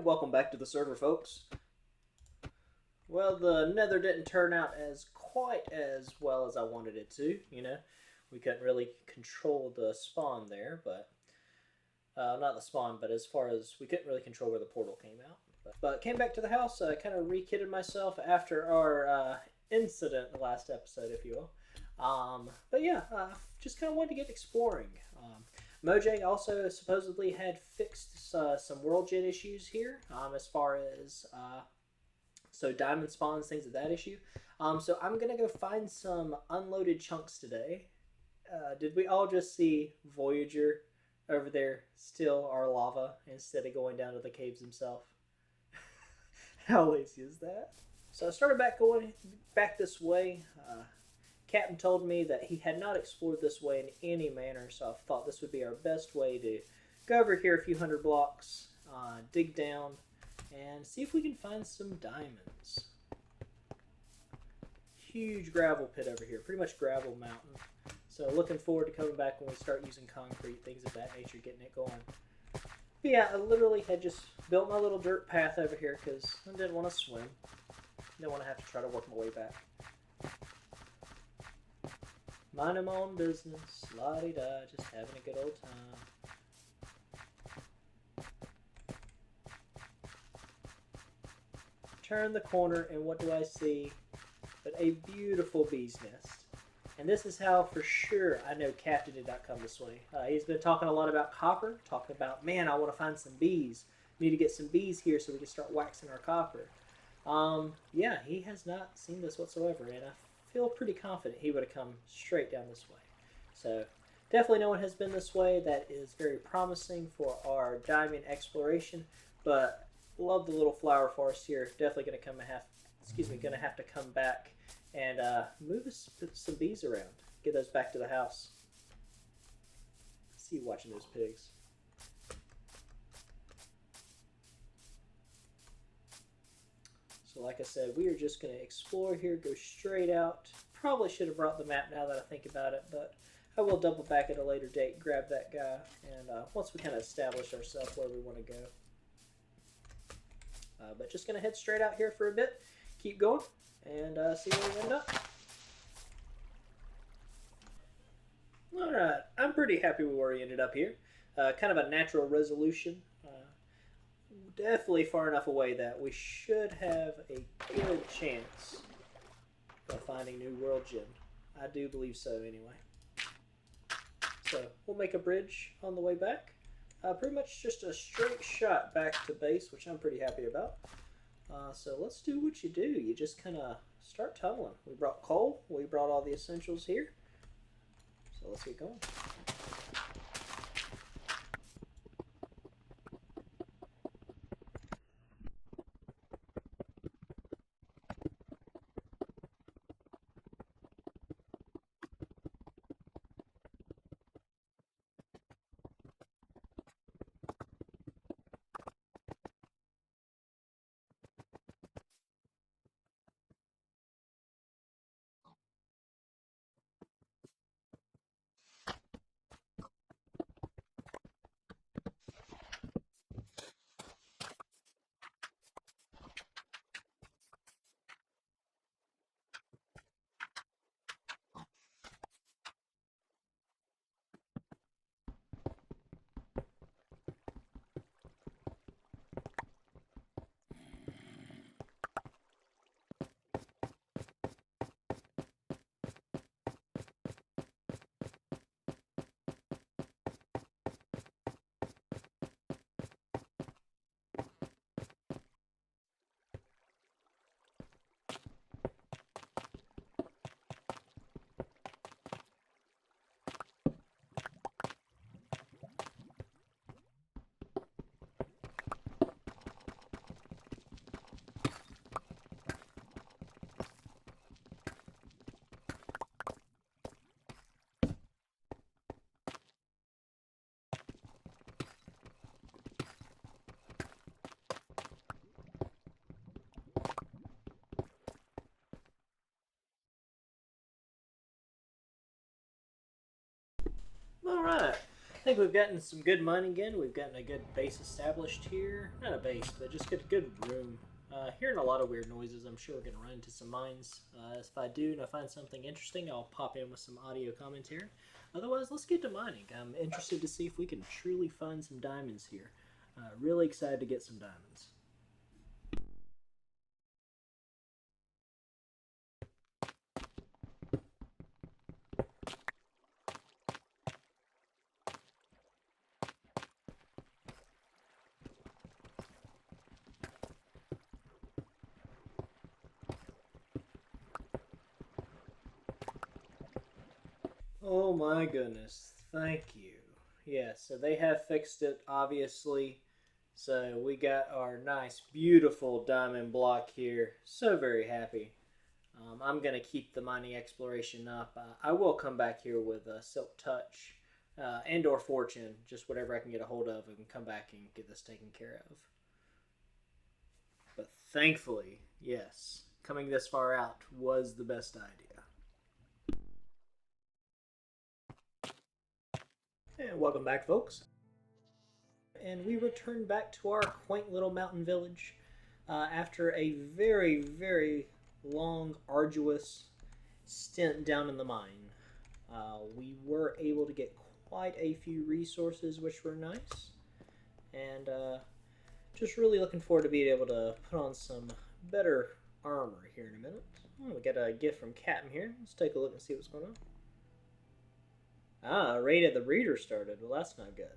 And welcome back to the server, folks. Well, the nether didn't turn out as quite as well as I wanted it to, We couldn't really control the spawn there, but not the spawn, but as far as we couldn't really control where the portal came out. But came back to the house, kind of re-kitted myself after our incident the last episode, if you will. But yeah, just kind of wanted to get exploring. Mojang also supposedly had fixed some world gen issues here, as far as so diamond spawns, things of that issue. So I'm gonna go find some unloaded chunks today. Did we all just see Voyager over there steal our lava instead of going down to the caves himself? How lazy is that? So I started back this way. Captain told me that he had not explored this way in any manner, so I thought this would be our best way to go over here a few hundred blocks, dig down, and see if we can find some diamonds. Huge gravel pit over here, pretty much gravel mountain. So looking forward to coming back when we start using concrete, things of that nature, getting it going. But yeah, I literally had just built my little dirt path over here because I didn't want to swim. Didn't want to have to try to work my way back. Minding my own business, la-di-da, just having a good old time. Turn the corner, and what do I see but a beautiful bee's nest. And this is how, for sure, I know Captain did not come this way. He's been talking a lot about copper, talking about, man, I want to find some bees. We need to get some bees here so we can start waxing our copper. Yeah, he has not seen this whatsoever, and I feel pretty confident he would have come straight down this way. So definitely no one has been this way. That is very promising for our diamond exploration, but love the little flower forest here. Definitely going to have to come back and move some bees around. Get those back to the house. See you watching those pigs. So like I said, we are just going to explore here, go straight out. Probably should have brought the map now that I think about it, but I will double back at a later date, grab that guy, and once we kind of establish ourselves where we want to go. But just going to head straight out here for a bit, keep going, and see where we end up. Alright, I'm pretty happy with where we ended up here. Kind of a natural resolution. Definitely far enough away that we should have a good chance of finding new world gem. I do believe so anyway. So we'll make a bridge on the way back. Pretty much just a straight shot back to base, which I'm pretty happy about. So let's do what you do. You just kind of start tunneling. We brought coal. We brought all the essentials here. So let's get going. think we've gotten some good money again. We've gotten a good base established here. Not a base, but just a good room. Hearing a lot of weird noises. I'm sure we're going to run into some mines. If I do and I find something interesting, I'll pop in with some audio commentary. Otherwise, let's get to mining. I'm interested to see if we can truly find some diamonds here. Really excited to get some diamonds. Oh my goodness. Thank you. Yeah, so they have fixed it, obviously. So we got our nice, beautiful diamond block here. So very happy. I'm going to keep the mining exploration up. I will come back here with Silk Touch and or Fortune, just whatever I can get a hold of, and come back and get this taken care of. But thankfully, yes, coming this far out was the best idea. And welcome back, folks. And we return back to our quaint little mountain village after a very long, arduous stint down in the mine. We were able to get quite a few resources, which were nice. And just really looking forward to being able to put on some better armor here in a minute. Oh, we got a gift from Captain here. Let's take a look and see what's going on. Ah, raid at the breeder started. Well, that's not good.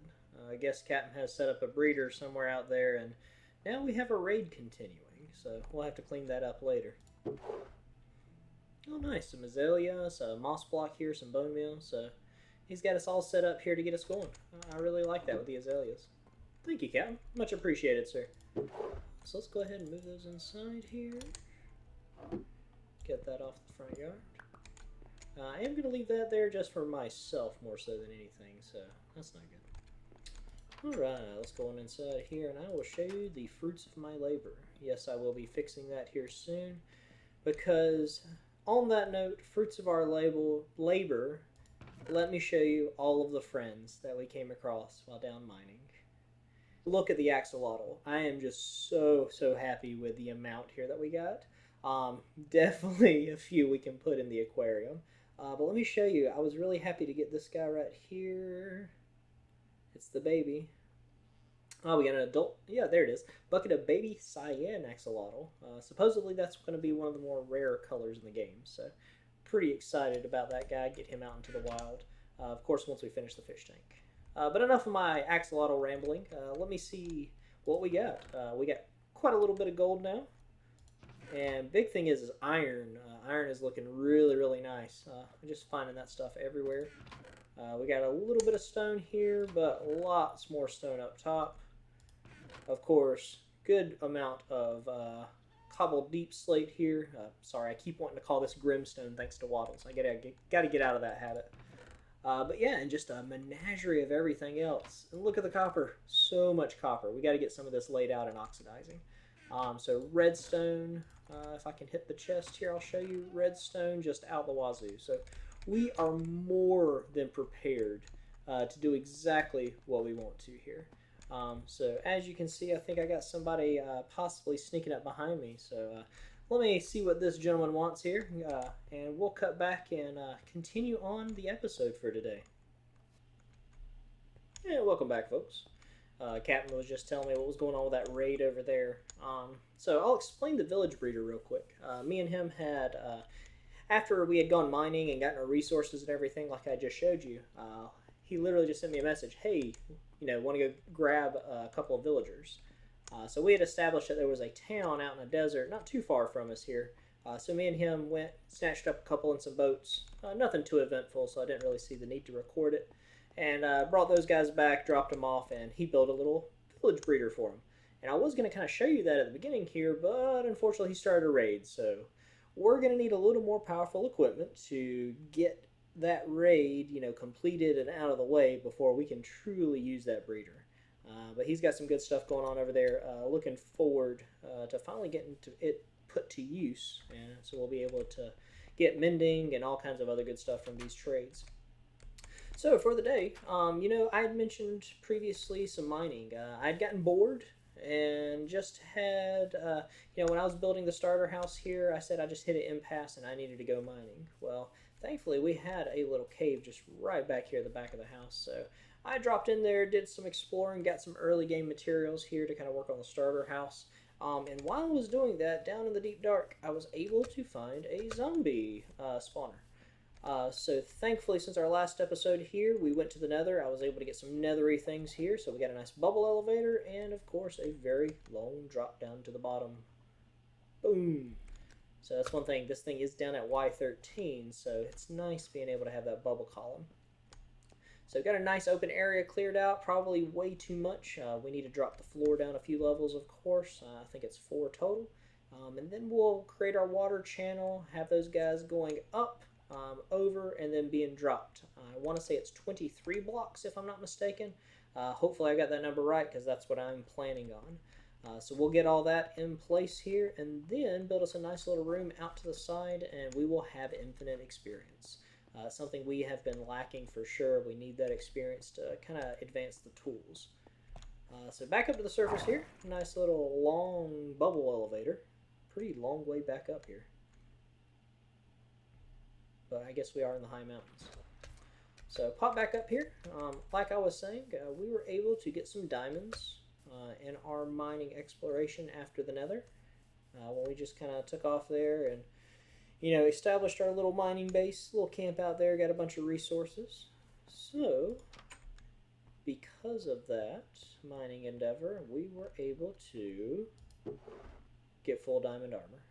I guess Captain has set up a breeder somewhere out there, and now we have a raid continuing. So we'll have to clean that up later. Oh, nice. Some azaleas, a moss block here, some bone meal. So he's got us all set up here to get us going. I really like that with the azaleas. Thank you, Captain. Much appreciated, sir. So let's go ahead and move those inside here. Get that off the front yard. I am going to leave that there just for myself more so than anything, so that's not good. Alright, let's go on inside here and I will show you the fruits of my labor. Yes, I will be fixing that here soon, because on that note, fruits of our labor, let me show you all of the friends that we came across while down mining. Look at the axolotl. I am just so happy with the amount here that we got. Definitely a few we can put in the aquarium. But let me show you. I was really happy to get this guy right here. It's the baby. Oh, we got an adult. Yeah, there it is. Bucket of baby cyan axolotl. Supposedly that's going to be one of the more rare colors in the game. So pretty excited about that guy. Get him out into the wild. Of course, once we finish the fish tank. But enough of my axolotl rambling. Let me see what we got. We got quite a little bit of gold now. And big thing is iron. Iron is looking really nice. I'm just finding that stuff everywhere. We got a little bit of stone here, but lots more stone up top. Of course, good amount of cobbled deep slate here. Sorry, I keep wanting to call this grimstone thanks to Waddles. I gotta get out of that habit. But yeah, and just a menagerie of everything else. And look at the copper. So much copper. We got to get some of this laid out and oxidizing. So redstone. If I can hit the chest here, I'll show you redstone just out the wazoo. So we are more than prepared to do exactly what we want to here. So as you can see, I think I got somebody possibly sneaking up behind me. So let me see what this gentleman wants here, and we'll cut back and continue on the episode for today. Yeah, welcome back, folks. Captain was just telling me what was going on with that raid over there. So I'll explain the village breeder real quick. Me and him had, after we had gone mining and gotten our resources and everything, like I just showed you, he literally just sent me a message, hey, want to go grab a couple of villagers. So we had established that there was a town out in a desert not too far from us here. So me and him went, snatched up a couple in some boats. Nothing too eventful, so I didn't really see the need to record it. And brought those guys back, dropped them off, and he built a little village breeder for them. And I was going to kind of show you that at the beginning here, but unfortunately he started a raid. So we're going to need a little more powerful equipment to get that raid, completed and out of the way before we can truly use that breeder. But he's got some good stuff going on over there. Looking forward to finally getting it put to use, and so we'll be able to get mending and all kinds of other good stuff from these trades. So for the day, I had mentioned previously some mining. I'd gotten bored and just had, when I was building the starter house here, I said I just hit an impasse and I needed to go mining. Well, thankfully we had a little cave just right back here at the back of the house. So I dropped in there, did some exploring, got some early game materials here to kind of work on the starter house. And while I was doing that, down in the deep dark, I was able to find a zombie spawner. So thankfully, since our last episode here, we went to the nether. I was able to get some nethery things here. So we got a nice bubble elevator and, of course, a very long drop down to the bottom. Boom. So that's one thing. This thing is down at Y13, so it's nice being able to have that bubble column. So we've got a nice open area cleared out, probably way too much. We need to drop the floor down a few levels, of course. I think it's 4 total. And then we'll create our water channel, have those guys going up, over, and then being dropped. I want to say it's 23 blocks, if I'm not mistaken. Hopefully I got that number right, because that's what I'm planning on. So we'll get all that in place here, and then build us a nice little room out to the side, and we will have infinite experience. Something we have been lacking for sure. We need that experience to kind of advance the tools. So back up to the surface here. Nice little long bubble elevator. Pretty long way back up here. But I guess we are in the high mountains. So pop back up here. Like I was saying, we were able to get some diamonds in our mining exploration after the nether. When we just kind of took off there and established our little mining base, little camp out there, got a bunch of resources. So, because of that mining endeavor, we were able to get full diamond armor.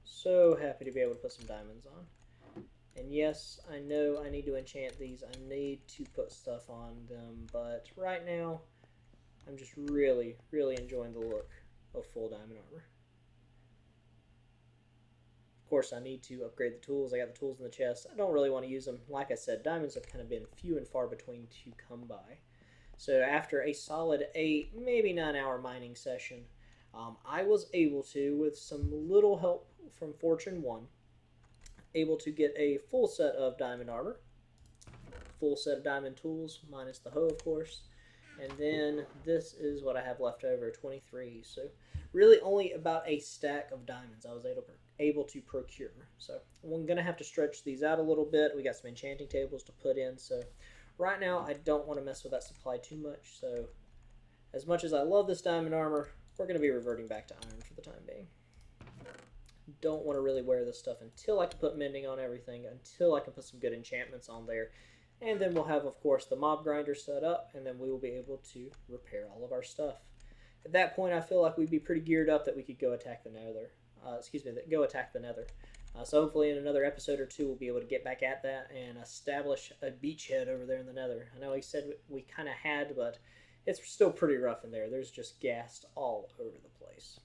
So happy to be able to put some diamonds on. And yes, I know I need to enchant these. I need to put stuff on them, but right now, I'm just really, really enjoying the look of full diamond armor. Of course, I need to upgrade the tools. I got the tools in the chest. I don't really want to use them. Like I said, diamonds have kind of been few and far between to come by. So after a solid 8, maybe 9 hour mining session, I was able to, with some little help from Fortune 1, able to get a full set of diamond armor, full set of diamond tools, minus the hoe, of course. And then this is what I have left over, 23. So really only about a stack of diamonds I was able to procure. So I'm going to have to stretch these out a little bit. We got some enchanting tables to put in. So right now I don't want to mess with that supply too much. So as much as I love this diamond armor, we're going to be reverting back to iron for the time being. Don't want to really wear this stuff until I can put mending on everything, until I can put some good enchantments on there. And then we'll have, of course, the mob grinder set up, and then we will be able to repair all of our stuff. At that point, I feel like we'd be pretty geared up that we could go attack the nether. Go attack the nether. So hopefully in another episode or two, we'll be able to get back at that and establish a beachhead over there in the nether. I know he said we kind of had, but it's still pretty rough in there. There's just ghast all over the place.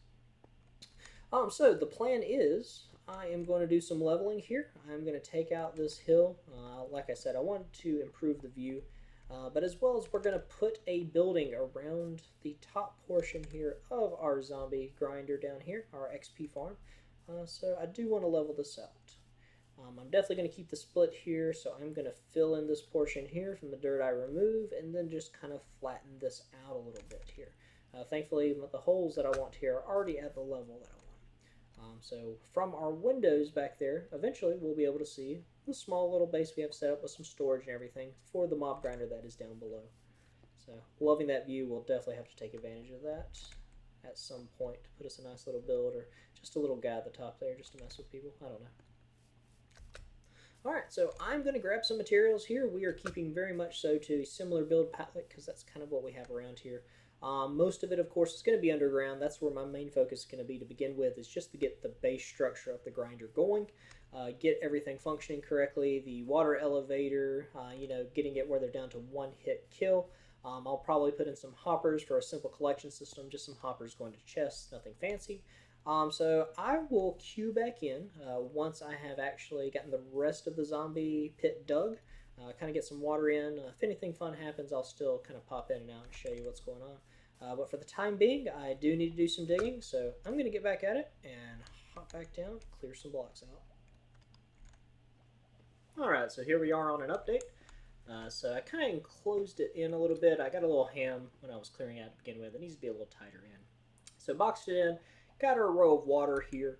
So the plan is, I am going to do some leveling here. I'm going to take out this hill. Like I said, I want to improve the view, but as well as we're going to put a building around the top portion here of our zombie grinder down here, our XP farm. So I do want to level this out. I'm definitely going to keep the split here, so I'm going to fill in this portion here from the dirt I remove, and then just kind of flatten this out a little bit here. Thankfully, the holes that I want here are already at the level that I want. So from our windows back there, eventually we'll be able to see the small little base we have set up with some storage and everything for the mob grinder that is down below. So loving that view. We'll definitely have to take advantage of that at some point to put us a nice little build, or just a little guy at the top there just to mess with people. I don't know. Alright, so I'm going to grab some materials here. We are keeping very much so to a similar build palette because that's kind of what we have around here. Most of it, of course, is going to be underground. That's where my main focus is going to be to begin with, is just to get the base structure of the grinder going, get everything functioning correctly, the water elevator, getting it where they're down to one-hit kill. I'll probably put in some hoppers for a simple collection system, just some hoppers going to chests, nothing fancy. So I will queue back in once I have actually gotten the rest of the zombie pit dug. Kind of get some water in. If anything fun happens, I'll still kind of pop in and out and show you what's going on. But for the time being, I do need to do some digging, so I'm going to get back at it and hop back down, clear some blocks out. Alright, so here we are on an update. So I kind of enclosed it in a little bit. I got a little ham when I was clearing out to begin with. It needs to be a little tighter in. So boxed it in, got our row of water here.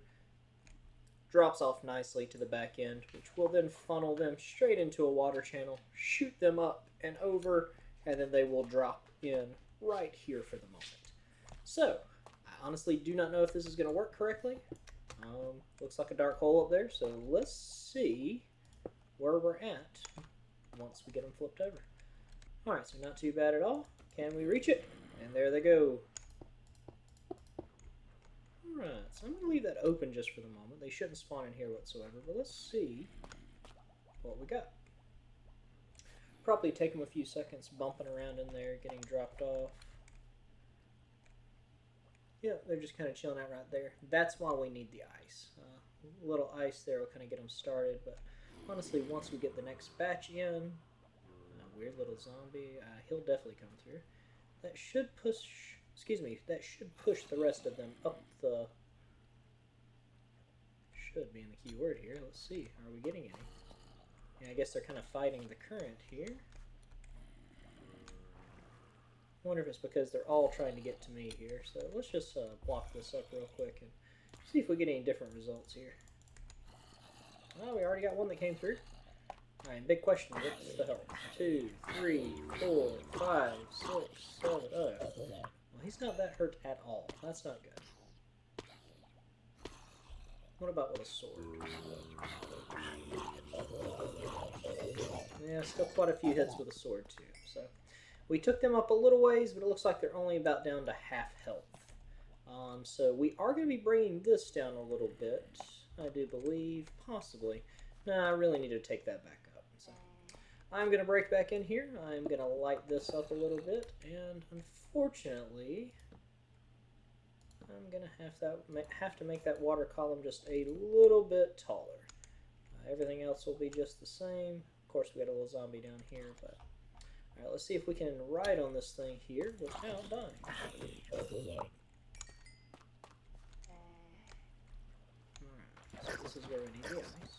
Drops off nicely to the back end, which will then funnel them straight into a water channel, shoot them up and over, and then they will drop in right here for the moment. So, I honestly do not know if this is going to work correctly. Looks like a dark hole up there, so let's see where we're at once we get them flipped over. Alright, so not too bad at all. Can we reach it? And there they go. Alright, so I'm going to leave that open just for the moment. They shouldn't spawn in here whatsoever, but let's see what we got. Probably take them a few seconds bumping around in there, getting dropped off. Yeah, they're just kind of chilling out right there. That's why we need the ice. A little ice there will kind of get them started, but honestly, once we get the next batch in, a weird little zombie, he'll definitely come through. That should push, that should push the rest of them up the, should be in the keyword here. Let's see, are we getting any? Yeah, I guess they're kind of fighting the current here. I wonder if it's because they're all trying to get to me here. So let's just block this up real quick and see if we get any different results here. Well, we already got one that came through. Alright, big question. What's the health? 2, 3, 4, 5, 6, 7. Oh, well, he's not that hurt at all. That's not good. What about with a sword? Yeah, still quite a few hits with a sword too. So we took them up a little ways, but it looks like they're only about down to half health. So we are going to be bringing this down a little bit, I do believe, possibly. No, I really need to take that back up. So I'm going to break back in here. I'm going to light this up a little bit, and unfortunately, I'm going to have to make that water column just a little bit taller. Everything else will be just the same. Of course, we got a little zombie down here, but alright, let's see if we can ride on this thing here without dying. Alright, so this is where we need the ice.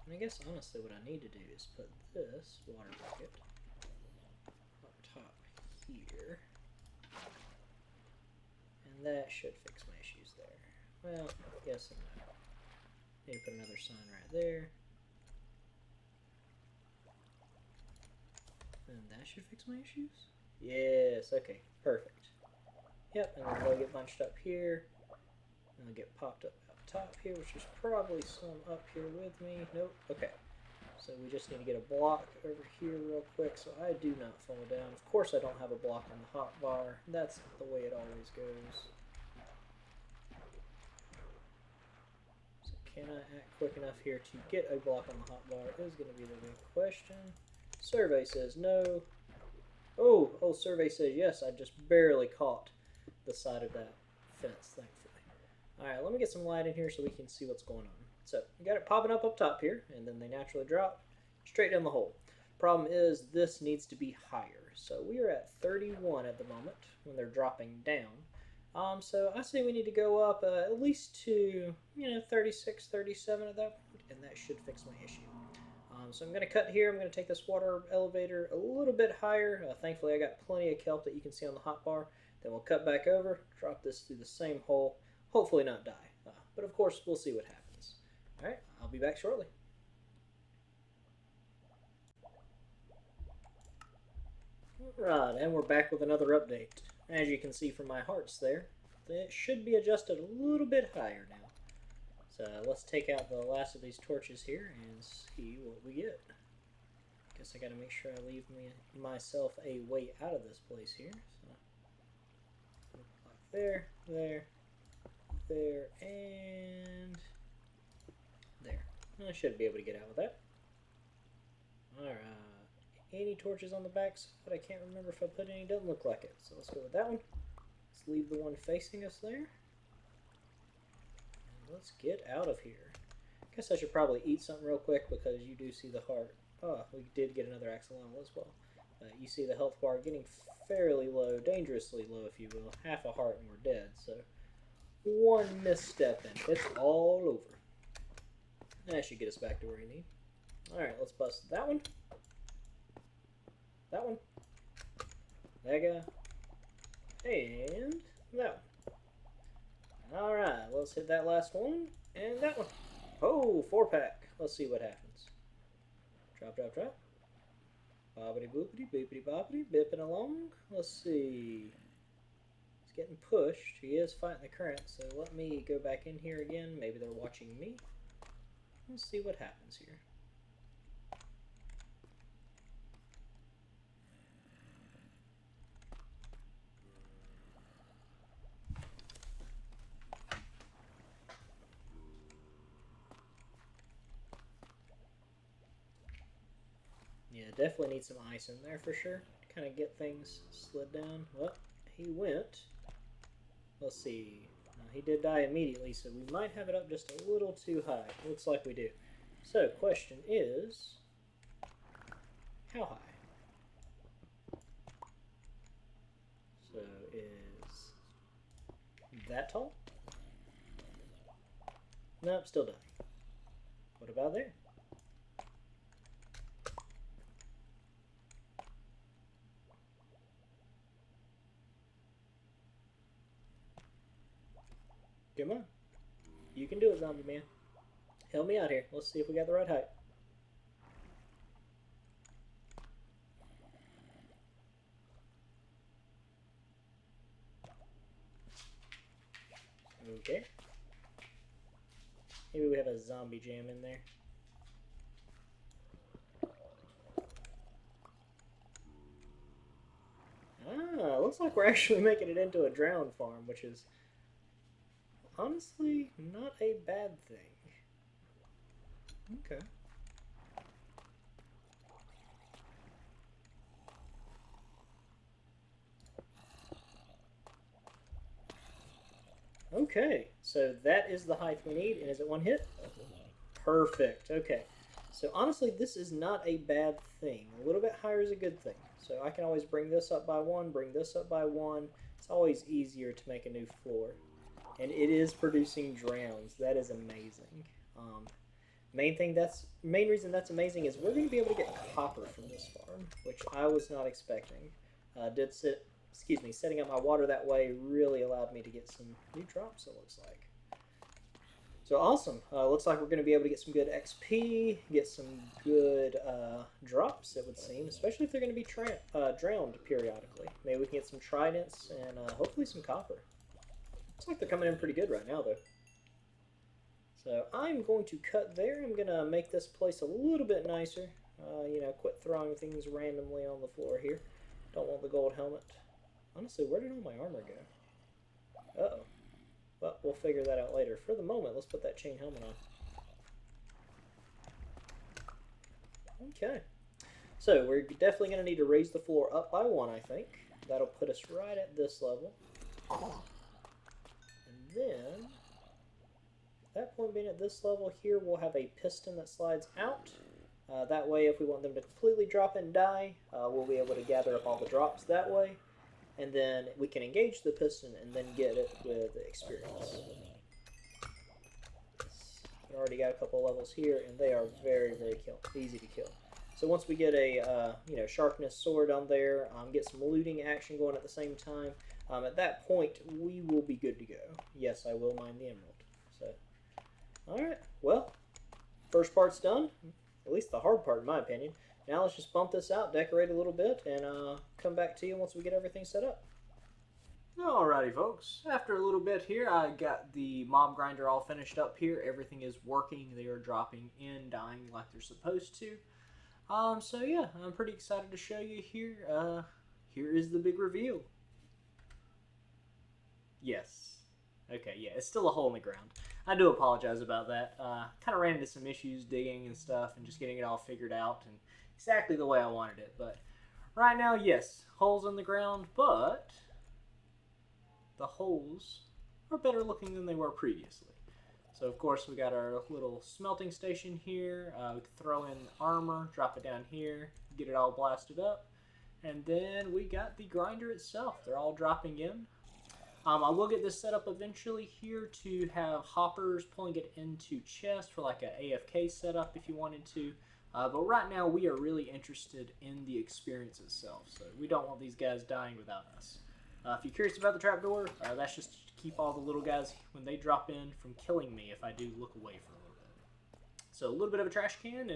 And I guess honestly what I need to do is put this water bucket up top here. And that should fix my issues there. Well, yes and no. Maybe put another sign right there. And that should fix my issues? Yes, okay, perfect. Yep, and then they'll get bunched up here. And they'll get popped up top here, which is probably some up here with me. Nope, okay. So we just need to get a block over here real quick so I do not fall down. Of course I don't have a block on the hotbar. That's the way it always goes. So can I act quick enough here to get a block on the hotbar is going to be the big question. Survey says no. Oh, survey says yes. I just barely caught the side of that fence, thankfully. Alright, let me get some light in here so we can see what's going on. So, we got it popping up top here, and then they naturally drop straight down the hole. Problem is, this needs to be higher. So, we are at 31 at the moment when they're dropping down. So, I say we need to go up at least to, 36, 37 at that point, and that should fix my issue. So I'm going to cut here. I'm going to take this water elevator a little bit higher. Thankfully, I got plenty of kelp that you can see on the hotbar. Then we'll cut back over, drop this through the same hole, hopefully not die. But of course, we'll see what happens. All right, I'll be back shortly. Right, and we're back with another update. As you can see from my hearts there, it should be adjusted a little bit higher now. So let's take out the last of these torches here and see what we get. Guess I gotta make sure I leave myself a way out of this place here. So like there, and there. I should be able to get out with that. Alright. Any torches on the back side? I can't remember if I put any. Doesn't look like it. So let's go with that one. Let's leave the one facing us there. Let's get out of here. Guess I should probably eat something real quick because you do see the heart. Oh, we did get another axolotl as well. You see the health bar getting fairly low, dangerously low if you will. Half a heart and we're dead. So one misstep and it's all over. That should get us back to where we need. Alright, let's bust that one. That one. That guy. And that one. Alright, let's hit that last one. And that one. Oh, 4-pack. Let's see what happens. Drop, drop, drop. Bobbity boopity, beepity boppity, bipping along. Let's see. He's getting pushed. He is fighting the current, so let me go back in here again. Maybe they're watching me. Let's see what happens here. Yeah, definitely need some ice in there for sure. To kind of get things slid down. Well, he went. Let's see. He did die immediately, so we might have it up just a little too high. Looks like we do. So, question is, how high? So, is that tall? Nope, still dying. What about there? Come on. You can do it, zombie man. Help me out here. Let's see if we got the right height. Okay. Maybe we have a zombie jam in there. Ah, looks like we're actually making it into a drowned farm, which is honestly not a bad thing. Okay. Okay, so that is the height we need, and is it one hit? Perfect, okay. So honestly, this is not a bad thing. A little bit higher is a good thing. So I can always bring this up by one, bring this up by one. It's always easier to make a new floor. And it is producing drowns. That is amazing. Main reason that's amazing is we're going to be able to get copper from this farm, which I was not expecting. Setting up my water that way really allowed me to get some new drops, it looks like. So awesome. Looks like we're going to be able to get some good XP, get some good drops, it would seem, especially if they're going to be drowned periodically. Maybe we can get some tridents and hopefully some copper. Looks like they're coming in pretty good right now, though. So I'm going to cut there. I'm going to make this place a little bit nicer. Quit throwing things randomly on the floor here. Don't want the gold helmet. Honestly, where did all my armor go? Uh-oh. But we'll figure that out later. For the moment, let's put that chain helmet on. Okay. So we're definitely going to need to raise the floor up by one, I think. That'll put us right at this level. And then, at that point being at this level here, we'll have a piston that slides out. That way, if we want them to completely drop and die, we'll be able to gather up all the drops that way. And then we can engage the piston and then get it with experience. We already got a couple levels here, and they are very, very easy to kill. So once we get a sharpness sword on there, get some looting action going at the same time, at that point we will be good to go. Yes, I will mine the emerald. So, all right. Well, first part's done. At least the hard part, in my opinion. Now let's just bump this out, decorate a little bit, and come back to you once we get everything set up. Alrighty, folks. After a little bit here, I got the mob grinder all finished up here. Everything is working. They are dropping in, dying like they're supposed to. So yeah, I'm pretty excited to show you here. Here is the big reveal. Yes. Okay, yeah, it's still a hole in the ground. I do apologize about that. Kind of ran into some issues digging and stuff and just getting it all figured out and exactly the way I wanted it. But right now, yes, holes in the ground, but the holes are better looking than they were previously. So of course we got our little smelting station here. We can throw in armor, drop it down here, get it all blasted up. And then we got the grinder itself. They're all dropping in. I will get this set up eventually here to have hoppers pulling it into chest for like a AFK setup if you wanted to. But right now we are really interested in the experience itself, so we don't want these guys dying without us. If you're curious about the trapdoor, that's just to keep all the little guys, when they drop in, from killing me if I do look away for a little bit. So a little bit of a trash can,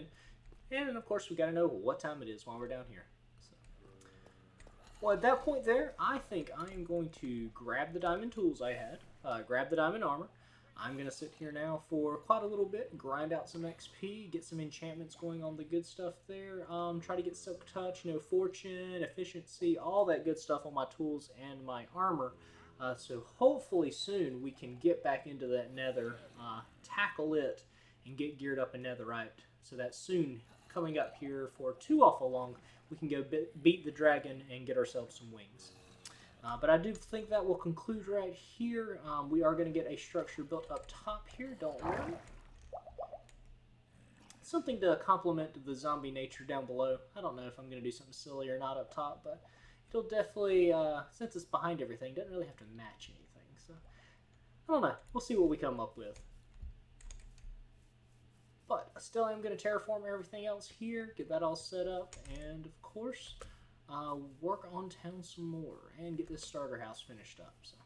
and of course we got to know what time it is while we're down here. So, well, at that point there, I think I am going to grab the diamond tools I had, grab the diamond armor. I'm going to sit here now for quite a little bit, grind out some XP, get some enchantments going on the good stuff there, try to get Silk Touch, Fortune, Efficiency, all that good stuff on my tools and my armor. So hopefully soon we can get back into that nether, tackle it, and get geared up in netherite, so that soon, coming up here for too awful long, we can go beat the dragon and get ourselves some wings. But I do think that will conclude right here. We are going to get a structure built up top here, don't worry. Something to complement the zombie nature down below. I don't know if I'm going to do something silly or not up top, but it'll definitely, since it's behind everything, doesn't really have to match anything. So, I don't know. We'll see what we come up with. But still, I'm going to terraform everything else here, get that all set up, and of course, work on town some more and get this starter house finished up. So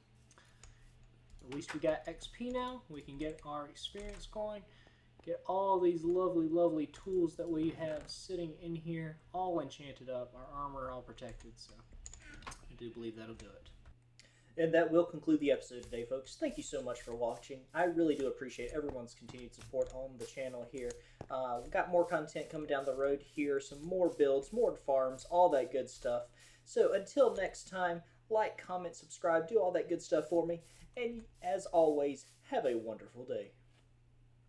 at least we got XP now. We can get our experience going, get all these lovely tools that we have sitting in here all enchanted up, our armor all protected. So I do believe that'll do it. And that will conclude the episode today, folks. Thank you so much for watching. I really do appreciate everyone's continued support on the channel here. We've got more content coming down the road here, some more builds, more farms, all that good stuff. So until next time, like, comment, subscribe, do all that good stuff for me. And as always, have a wonderful day.